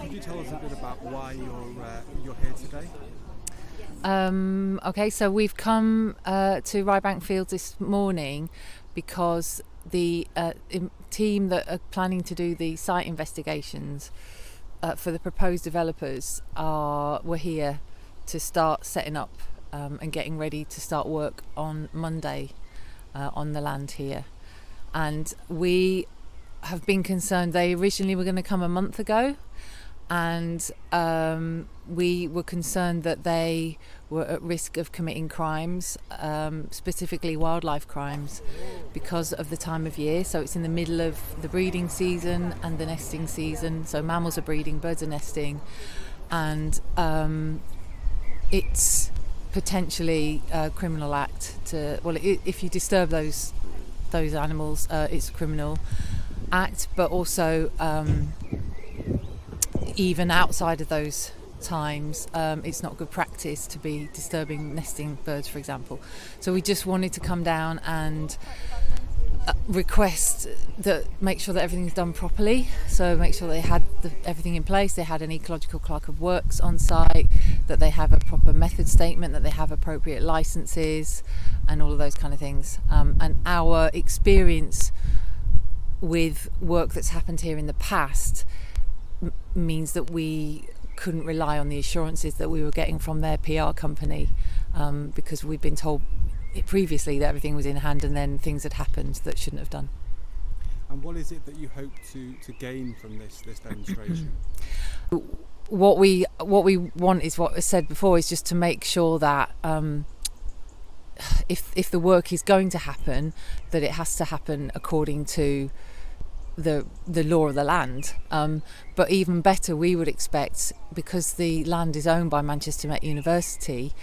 Could you tell us a bit about why you're here today? Okay, so we've come to Ryebank Fields this morning because the team that are planning to do the site investigations for the proposed developers were here to start setting up and getting ready to start work on Monday on the land here. And we have been concerned. They originally were going to come a month ago, and we were concerned that they were at risk of committing crimes, specifically wildlife crimes, because of the time of year. So it's in the middle of the breeding season and the nesting season. So mammals are breeding, birds are nesting, and it's potentially a criminal act if you disturb those animals, it's a criminal act. But also even outside of those times, it's not good practice to be disturbing nesting birds, for example. So we just wanted to come down and request that, make sure that everything's done properly. So make sure they had everything in place, they had an ecological clerk of works on site, that they have a proper method statement, that they have appropriate licenses and all of those kind of things. And our experience with work that's happened here in the past means that we couldn't rely on the assurances that we were getting from their PR company, because we'd been told previously that everything was in hand, and then things had happened that shouldn't have done. And what is it that you hope to gain from this demonstration? What we want is what I said before, is just to make sure that if the work is going to happen, that it has to happen according to the law of the land. But even better, we would expect, because the land is owned by Manchester Met University,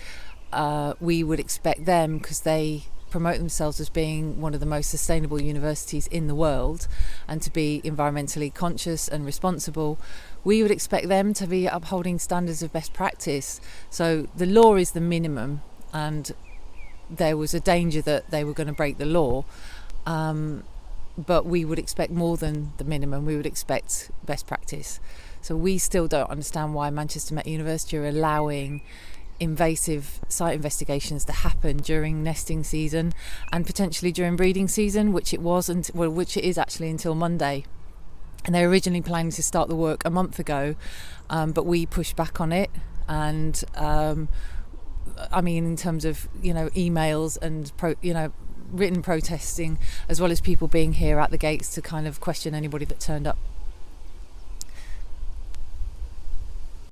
we would expect them, because they promote themselves as being one of the most sustainable universities in the world and to be environmentally conscious and responsible, we would expect them to be upholding standards of best practice. So the law is the minimum, and there was a danger that they were going to break the law, but we would expect more than the minimum. We would expect best practice. So we still don't understand why Manchester Met University are allowing invasive site investigations to happen during nesting season and potentially during breeding season, which it is actually until Monday. And they were originally planning to start the work a month ago, but we pushed back on it. And in terms of emails and written protesting, as well as people being here at the gates to kind of question anybody that turned up.